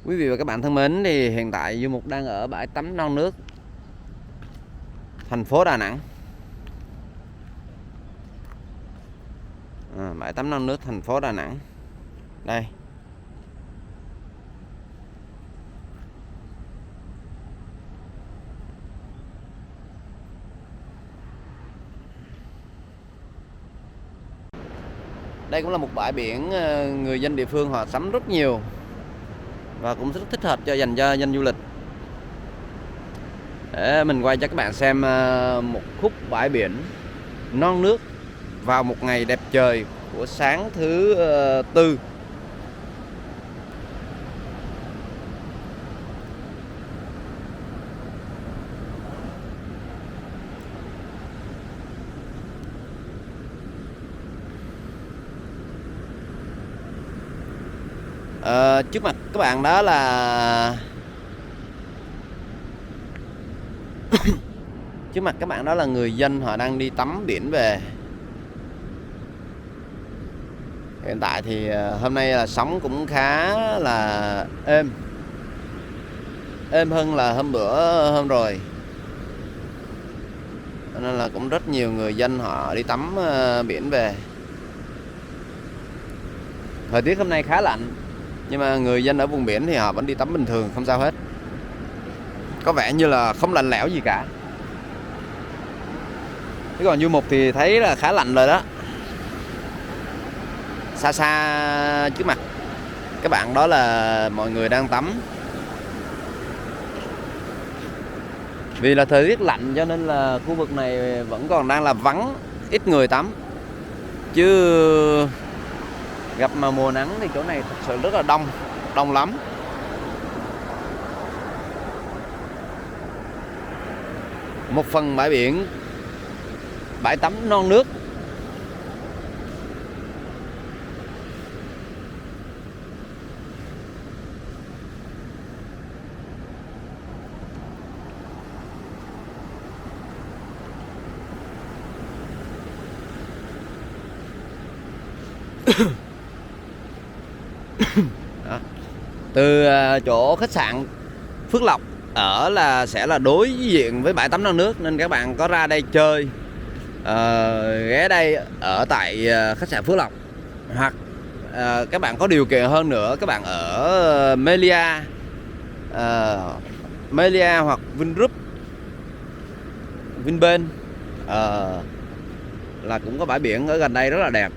Quý vị và các bạn thân mến, thì hiện tại Du Mục đang ở bãi tắm Non Nước, thành phố Đà Nẵng. Bãi tắm Non Nước, thành phố Đà Nẵng. Đây. Đây cũng là một bãi biển người dân địa phương họ tắm rất nhiều và cũng rất thích hợp dành cho dân du lịch. Để mình quay cho các bạn xem một khúc bãi biển non nước vào một ngày đẹp trời của sáng thứ Tư. Trước mặt các bạn đó là trước mặt các bạn đó là người dân họ đang đi tắm biển về. Hiện tại thì hôm nay là sóng cũng khá là êm hơn là hôm rồi, nên là cũng rất nhiều người dân họ đi tắm biển về. Thời tiết hôm nay khá lạnh, nhưng mà người dân ở vùng biển thì họ vẫn đi tắm bình thường, không sao hết. Có vẻ như là không lạnh lẽo gì cả. Chứ còn Du Mục thì thấy là khá lạnh rồi đó. Xa xa trước mặt các bạn đó là mọi người đang tắm. Vì là thời tiết lạnh cho nên là khu vực này vẫn còn đang là vắng, ít người tắm. Chứ gặp mà mùa nắng thì chỗ này thật sự rất là đông lắm. Một phần bãi biển, bãi tắm non nước. Đó. Từ chỗ khách sạn Phước Lộc ở là sẽ là đối diện với bãi tắm non nước, nên các bạn có ra đây chơi ghé đây ở tại khách sạn Phước Lộc, hoặc các bạn có điều kiện hơn nữa, các bạn ở Melia hoặc Vingroup, Vinpearl là cũng có bãi biển ở gần đây rất là đẹp.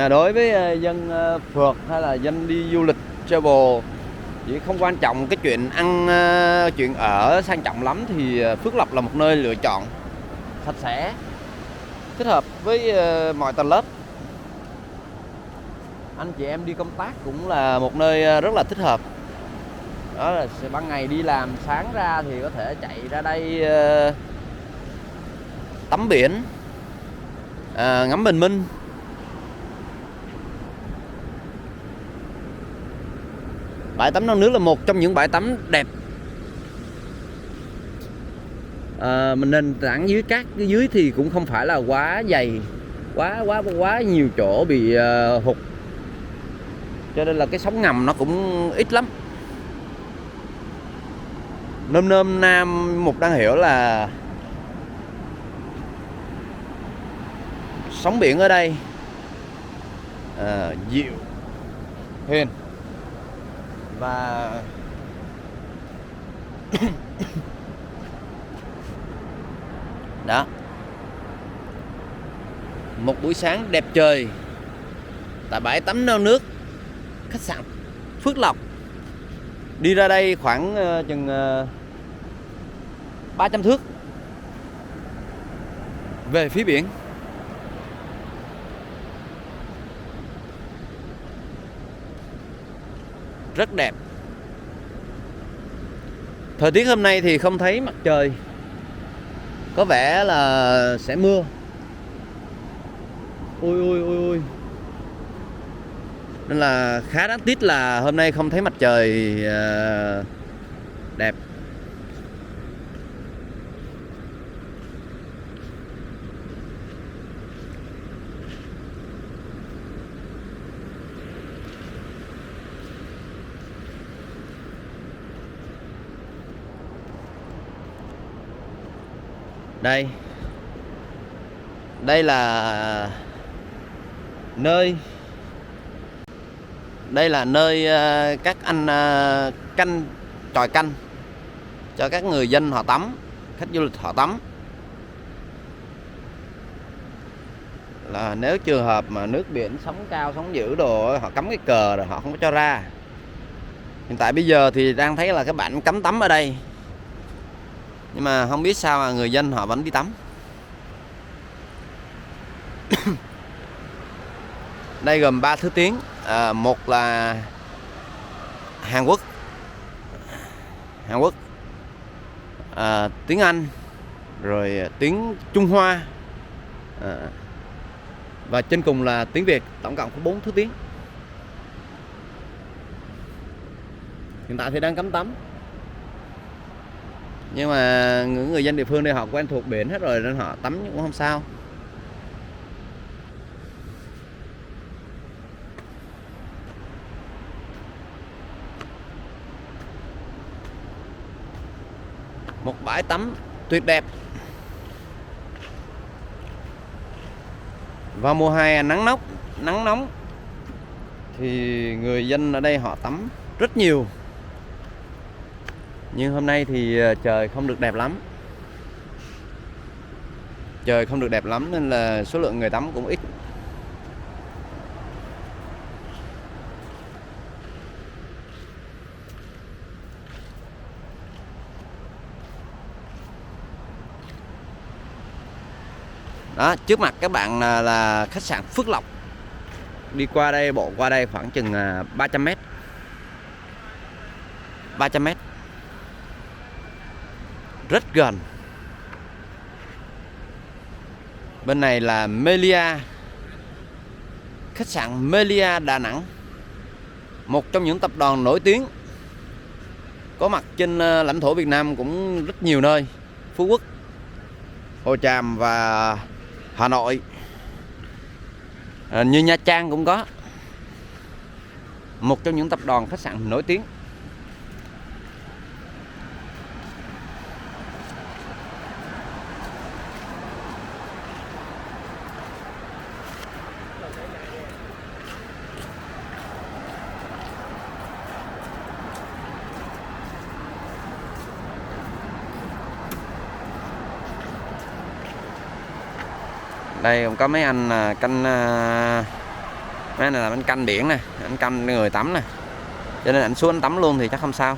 Đối với dân phượt hay là dân đi du lịch travel, chỉ không quan trọng cái chuyện ăn, chuyện ở sang trọng lắm, thì Phước Lộc là một nơi lựa chọn sạch sẽ, thích hợp với mọi tầng lớp. Anh chị em đi công tác cũng là một nơi rất là thích hợp. Đó là ban ngày đi làm sáng ra thì có thể chạy ra đây tắm biển, ngắm bình minh. Bãi tắm non nước là một trong những bãi tắm đẹp. Nền tảng dưới cát dưới thì cũng không phải là quá dày, quá nhiều chỗ bị hụt, cho nên là cái sóng ngầm nó cũng ít lắm. Nôm Nam Mục đang hiểu là sóng biển ở đây dịu, hiền và đó, một buổi sáng đẹp trời tại bãi tắm non nước khách sạn Phước Lộc. Đi ra đây khoảng chừng 300 thước về phía biển. Rất đẹp. Thời tiết hôm nay thì không thấy mặt trời, có vẻ là sẽ mưa. Ui. Nên là khá đáng tiếc là hôm nay không thấy mặt trời đẹp. Đây là nơi các anh canh chòi canh cho các người dân họ tắm, khách du lịch họ tắm. Là nếu trường hợp mà nước biển sóng cao sóng dữ đồ họ cắm cái cờ rồi họ không có cho ra. Hiện tại bây giờ thì đang thấy là các bạn cấm tắm ở đây, nhưng mà không biết sao mà người dân họ vẫn đi tắm. Đây gồm 3 thứ tiếng. Một là Hàn Quốc, tiếng Anh, rồi tiếng Trung Hoa, và trên cùng là tiếng Việt. Tổng cộng có 4 thứ tiếng. Hiện tại thì đang cấm tắm, nhưng mà những người dân địa phương đây họ quen thuộc biển hết rồi nên họ tắm cũng không sao. Một bãi tắm tuyệt đẹp. Vào mùa hè nắng nóng thì người dân ở đây họ tắm rất nhiều. Nhưng hôm nay thì trời không được đẹp lắm. Nên là số lượng người tắm cũng ít. Đó, trước mặt các bạn là khách sạn Phước Lộc. Đi qua đây, bộ qua đây khoảng chừng 300 m. 300 m. Rất gần. Bên này là Melia. Khách sạn Melia Đà Nẵng. Một trong những tập đoàn nổi tiếng có mặt trên lãnh thổ Việt Nam cũng rất nhiều nơi. Phú Quốc, Hồ Tràm và Hà Nội, như Nha Trang cũng có. Một trong những tập đoàn khách sạn nổi tiếng. Đây cũng có mấy anh canh, mấy anh này là anh canh biển nè, anh canh người tắm nè, cho nên anh xuống anh tắm luôn thì chắc không sao.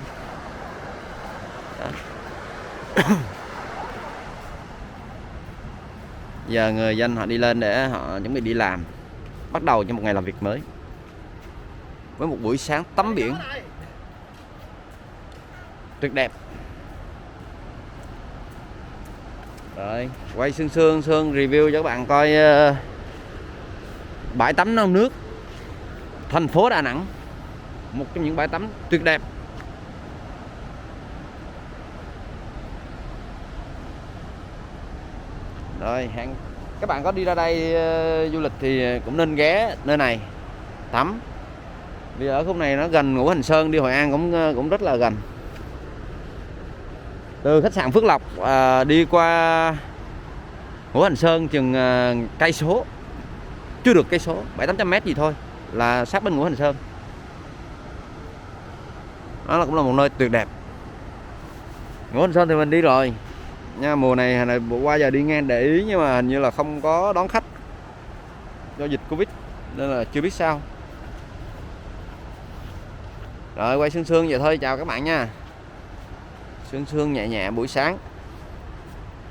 Giờ người dân họ đi lên để họ chuẩn bị đi làm, bắt đầu cho một ngày làm việc mới với một buổi sáng tắm biển tuyệt đẹp. Rồi, quay sương review cho các bạn coi bãi tắm non nước thành phố Đà Nẵng. Một trong những bãi tắm tuyệt đẹp. Rồi, các bạn có đi ra đây du lịch thì cũng nên ghé nơi này tắm. Vì ở khúc này nó gần Ngũ Hành Sơn, đi Hội An cũng rất là gần. Từ khách sạn Phước Lộc đi qua Ngũ Hành Sơn chừng cây số, chưa được cây số, 700-800 m gì thôi là sát bên Ngũ Hành Sơn. Đó cũng là một nơi tuyệt đẹp. Ngũ Hành Sơn thì mình đi rồi nha, mùa này vừa qua giờ đi ngang để ý, nhưng mà hình như là không có đón khách do dịch Covid nên là chưa biết sao. Rồi, quay sương vậy thôi, chào các bạn nha. Sương nhẹ nhẹ buổi sáng.